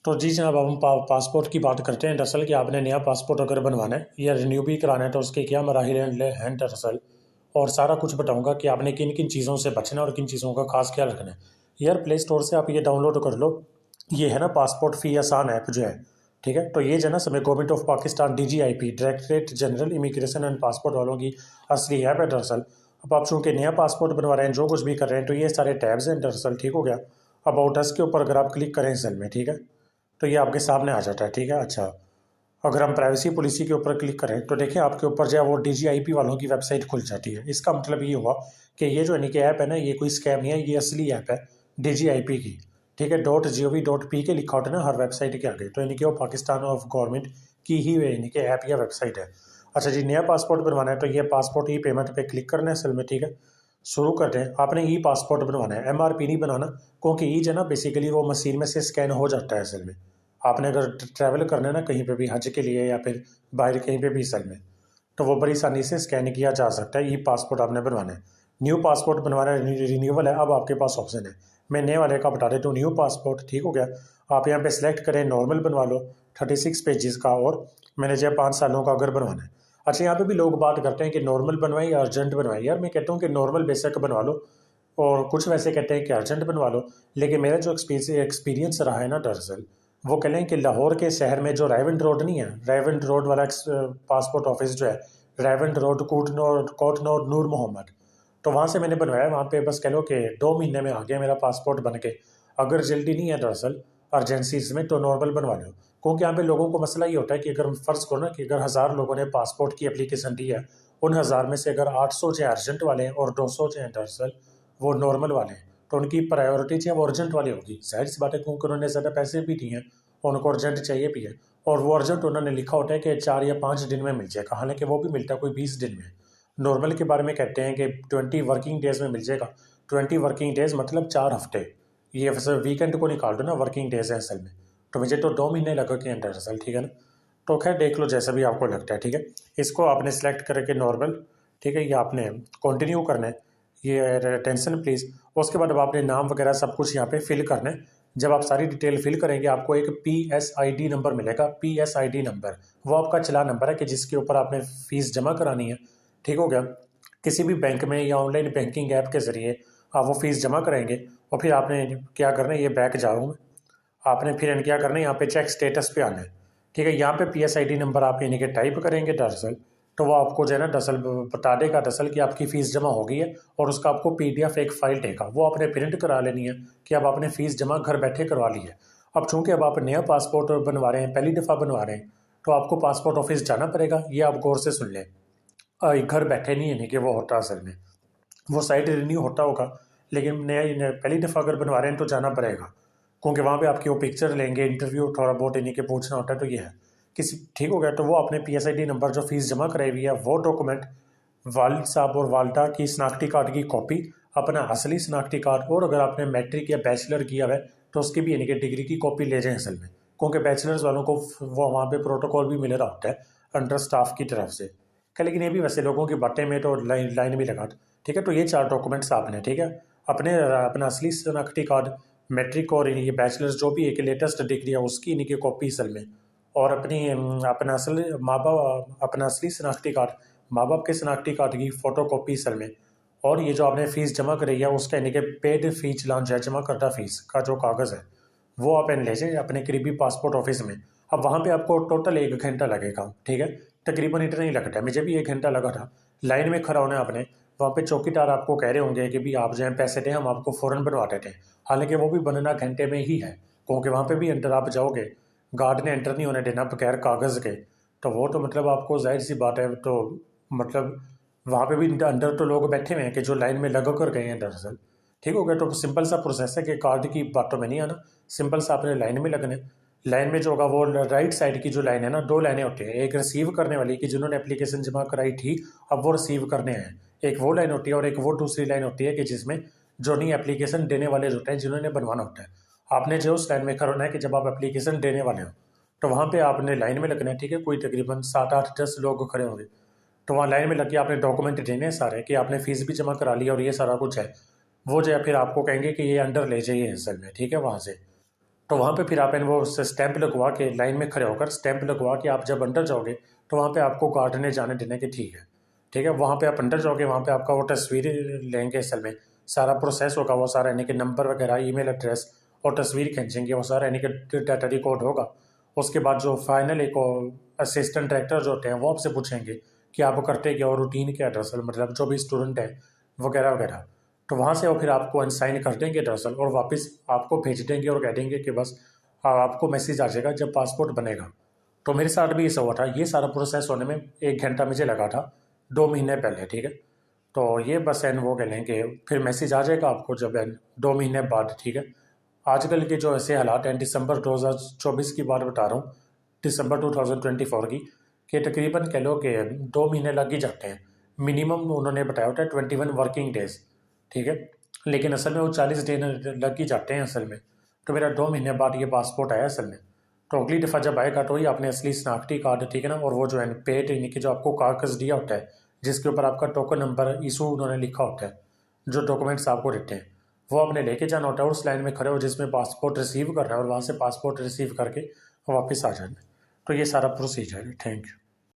तो जी जनाब, अब हम पासपोर्ट की बात करते हैं। दरअसल कि आपने नया पासपोर्ट अगर बनवाना है या रिन्यू भी कराना है तो उसके क्या मराहिल हैं दरअसल, और सारा कुछ बताऊंगा कि आपने किन किन चीज़ों से बचना है और किन चीज़ों का खास ख्याल रखना है। यार प्ले स्टोर से आप ये डाउनलोड कर लो। ये है ना पासपोर्ट फ़ी आसान ऐप जो है, ठीक है। तो ये जो है ना समय government of Pakistan DGIP directorate general immigration and passport वालों की असली ऐप है दरअसल। अब आप चूँकि नया पासपोर्ट बनवा रहे हैं, जो कुछ भी कर रहे हैं, तो ये सारे टैब्स हैं दरअसल, ठीक हो गया। अबाउट अस के ऊपर अगर आप क्लिक करें असल में, ठीक है, तो ये आपके सामने आ जाता है, ठीक है। अच्छा, अगर हम प्राइवेसी पॉलिसी के ऊपर क्लिक करें तो देखिए आपके ऊपर जो है वो DGIP वालों की वेबसाइट खुल जाती है। इसका मतलब ये हुआ कि ये जो यानी कि ऐप है ना, ये कोई स्कैम नहीं है, ये असली ऐप है DGIP की, ठीक है। .gov.pk लिखा होता है ना हर वेबसाइट के आगे, तो यानी कि वो पाकिस्तान ऑफ गवर्नमेंट की ही यानी कि ऐप या वेबसाइट है। अच्छा जी, नया पासपोर्ट बनवाना है तो ये पासपोर्ट ई पेमेंट पे क्लिक करना है असल में, ठीक है। शुरू करते हैं। आपने ई पासपोर्ट बनवाना है, MRP नहीं बनाना, क्योंकि ई जो है ना बेसिकली वो मशीन में से स्कैन हो जाता है असल में। आपने अगर ट्रैवल करना है ना कहीं पे भी हज के लिए या फिर बाहर कहीं पे भी असल में, तो वो बड़ी आसानी से स्कैन किया जा सकता है। ई पासपोर्ट आपने बनवाना है। न्यू पासपोर्ट बनवाना है, रिन्यूअल है, अब आपके पास ऑप्शन है। मैं नए वाले का बता देता हूँ, न्यू पासपोर्ट, ठीक हो गया। आप यहाँ पे सिलेक्ट करें, नॉर्मल बनवा लो 36 पेजेस का, और मैंने जो 5 सालों का अगर बनवाना है। अच्छा, यहाँ पे भी लोग बात करते हैं कि नॉर्मल बनवाएं या अर्जेंट बनवाएं। यार मैं कहता हूँ कि नॉर्मल बेशक बनवा लो, और कुछ वैसे कहते हैं कि अर्जेंट बनवा लो। लेकिन मेरा जो एक्सपीरियंस रहा है ना दरअसल, वो कह लें कि लाहौर के शहर में जो रायवंड रोड नहीं है, रायवंड रोड वाला पासपोर्ट ऑफिस जो है, रायवंड रोड कोटनूर नूर मोहम्मद, तो वहाँ से मैंने बनवाया। वहाँ पे बस कह लो कि 2 महीने में आ गया मेरा पासपोर्ट बन के। अगर जल्दी नहीं है दरअसल अर्जेंसीज में, तो नॉर्मल बनवा लो। क्योंकि यहाँ पे लोगों को मसला ये होता है कि अगर फ़र्ज़ करो ना कि अगर 1000 लोगों ने पासपोर्ट की एप्लीकेशन दी है, उन 1000 में से अगर 800 जो अर्जेंट वाले हैं और 200 जो हैं दरअसल वो नॉर्मल वाले हैं, तो उनकी प्रायोरिटी जो है वो अर्जेंट वाली होगी। जाहिर सी बात है, क्योंकि उन्होंने ज़्यादा पैसे भी दिए हैं और उनको अर्जेंट चाहिए भी है। और वो अर्जेंट उन्होंने लिखा होता है कि 4 या 5 दिन में मिल जाएगा, हालांकि वो भी मिलता है कोई 20 दिन में। नॉर्मल के बारे में कहते हैं कि 20 वर्किंग डेज में मिल जाएगा। 20 वर्किंग डेज मतलब 4 हफ्ते। ये वैसे वीकेंड को निकाल दो ना, वर्किंग डेज है असल में। तो मुझे तो 2 महीने लगे के अंदर असल, ठीक है ना। तो खैर देख लो जैसा भी आपको लगता है, ठीक है। इसको आपने सेलेक्ट करके नॉर्मल, ठीक है, ये आपने कंटिन्यू करना है, ये टेंशन प्लीज़। उसके बाद अब आपने नाम वगैरह सब कुछ यहाँ पे फिल करना है। जब आप सारी डिटेल फिल करेंगे आपको एक PSID नंबर मिलेगा। PSID नंबर वो आपका चला नंबर है कि जिसके ऊपर आपने फ़ीस जमा करानी है, ठीक हो गया। किसी भी बैंक में या ऑनलाइन बैंकिंग ऐप के ज़रिए आप वो फ़ीस जमा कराएंगे, और फिर आपने क्या करना है, ये बैक जा रहा हूँ मैं। आपने फिर क्या करना है, यहाँ पे चेक स्टेटस पे आना है, ठीक है। यहाँ पे PSID नंबर आप यानी कि टाइप करेंगे दरअसल, तो वो आपको जो है ना दरअसल बता देगा दरअसल कि आपकी फ़ीस जमा हो गई है, और उसका आपको PDF एक फ़ाइल देगा, वो आपने प्रिंट करा लेनी है कि अब आपने फ़ीस जमा घर बैठे करवा ली है। अब चूँकि अब आप नया पासपोर्ट बनवा रहे हैं, पहली दफ़ा बनवा रहे हैं, तो आपको पासपोर्ट ऑफिस जाना पड़ेगा। ये आप गौर से सुन लें, घर बैठे नहीं है कि वो होता असल में, वो साइट रिन्यू होता होगा, लेकिन पहली दफ़ा अगर बनवा रहे हैं तो जाना पड़ेगा, क्योंकि वहाँ पे आपकी वो पिक्चर लेंगे, इंटरव्यू थोड़ा बहुत इन्हीं के पूछना होता है। तो ये है किसी, ठीक हो गया। तो वो आपने PSID नंबर जो फीस जमा कराई हुई है वो डॉक्यूमेंट, वालिद साहब और वालदा की शनाख्ती कार्ड की कॉपी, अपना असली शनाख्ती कार्ड, और अगर आपने मैट्रिक या बैचलर किया हुआ है तो उसकी भी यानी कि डिग्री की कॉपी ले जाएँ असल में, क्योंकि बैचलर्स वालों को वो वहाँ पे प्रोटोकॉल भी मिल रहा होता है अंडर स्टाफ की तरफ से। लेकिन ये भी वैसे लोगों की बातें में तो लाइन भी लगा, ठीक है। तो ये 4 डॉक्यूमेंट्स आपने, ठीक है, अपना असली शनाख्ती कार्ड, मैट्रिक और ये बैचलर्स जो भी एक लेटेस्ट डिग्री है उसकी इनकी कॉपी असल में, और अपना असली शनाख्ती कार्ड, माँ बाप के शनाख्ती कार्ड की फ़ोटो कॉपी असल में, और ये जो आपने फ़ीस जमा करी है उसका यानी कि पेड फ़ी चलान है, जमा करदा फ़ीस का जो कागज़ है वो आप ले जाए अपने करीबी पासपोर्ट ऑफिस में। अब वहाँ पे आपको टोटल 1 घंटा लगेगा, ठीक है, तकरीबन इतना ही लगता है। मुझे भी 1 घंटा लगा था। लाइन में खड़ा होना है आपने। वहाँ पे चौकीदार आपको कह रहे होंगे कि भी आप जो है पैसे दें, हम आपको फ़ौरन बनवा देते हैं। हालांकि वो भी बनना घंटे में ही है, क्योंकि वहाँ पे भी अंदर आप जाओगे, गार्ड ने एंटर नहीं होने देना बगैर कागज़ के। तो वो तो मतलब आपको जाहिर सी बात है, तो मतलब वहाँ पे भी अंदर तो लोग बैठे हुए हैं कि जो लाइन में लगा कर गए हैं दरअसल, ठीक हो गया। तो सिंपल सा प्रोसेस है कि कार्ड की बातों में नहीं आना, सिंपल सा आपने लाइन में लगना है। लाइन में जो होगा वो राइट साइड की जो लाइन है ना, 2 लाइनें होती हैं, एक रिसीव करने वाली कि जिन्होंने एप्लीकेशन जमा कराई थी अब वो रिसीव करने हैं, एक वो लाइन होती है, और एक वो दूसरी लाइन होती है कि जिसमें जो नहीं एप्लीकेशन देने वाले होते हैं, जिन्होंने बनवाना होता है। आपने जो उस लाइन में करना है कि जब आप एप्लीकेशन देने वाले हो तो वहाँ पे आपने लाइन में लगना है, ठीक है। कोई तकरीबन 7 8 10 लोग खड़े होंगे, तो वहाँ लाइन में लग के आपने डॉक्यूमेंट देने हैं सारे कि आपने फ़ीस भी जमा करा ली और ये सारा कुछ है। वो जो है फिर आपको कहेंगे कि ये अंडर ले जाइए असल में, ठीक है, वहाँ से। तो वहाँ पे फिर आप वो स्टैंप लगवा के लाइन में खड़े होकर स्टैंप लगवा के आप जब अंदर जाओगे तो वहाँ पे आपको गार्ड ने जाने देने के ठीक है। वहाँ पे आप अंदर जाओगे, वहाँ पे आपका वो तस्वीर लेंगे, असल में सारा प्रोसेस होगा, वो सारा यानी कि नंबर वगैरह, ईमेल एड्रेस और तस्वीर खींचेंगे, वो सारा यानी कि डाटा रिकॉर्ड होगा। उसके बाद जो फाइनल एक असिस्टेंट डायरेक्टर जो होते हैं वो आपसे पूछेंगे कि आप करते क्या और रूटीन क्या है दरअसल, मतलब जो भी स्टूडेंट है वगैरह वगैरह। तो वहाँ से वो फिर आपको अनसाइन कर देंगे दरअसल और वापस आपको भेज देंगे और कह देंगे कि बस आपको मैसेज आ जाएगा जब पासपोर्ट बनेगा। तो मेरे साथ भी ऐसा हुआ था, ये सारा प्रोसेस होने में 1 घंटा मुझे लगा था 2 महीने पहले, ठीक है। तो ये बस एन वो कह लें कि फिर मैसेज आ जाएगा आपको जब एन 2 महीने बाद, ठीक है। आजकल के जो ऐसे हालात हैं, दिसंबर 2024 की बात बता रहा हूँ, दिसंबर 2024 की, कि तकरीबन कह लो कि 2 महीने लग ही जाते हैं मिनिमम। उन्होंने बताया होता है 21 वर्किंग डेज, ठीक है, लेकिन असल में वो 40 दिन लग ही जाते हैं असल में। तो मेरा 2 महीने बाद ये पासपोर्ट आया असल में। तो अगली दफ़ा जब आएगा तो ही आपने असली शनाख्ती कार्ड, ठीक है ना, और वो जो है पेड यानी कि जो आपको कागज़ दिया होता है जिसके ऊपर आपका टोकन नंबर इशू उन्होंने लिखा होता है, जो डॉक्यूमेंट्स आपको देते हैं वो आपने लेके जाना होता है, उस लाइन में खड़े हो जिसमें पासपोर्ट रिसीव करना है और वहाँ से पासपोर्ट रिसीव करके वापस आ जाना है। तो ये सारा प्रोसीजर है। Thank you.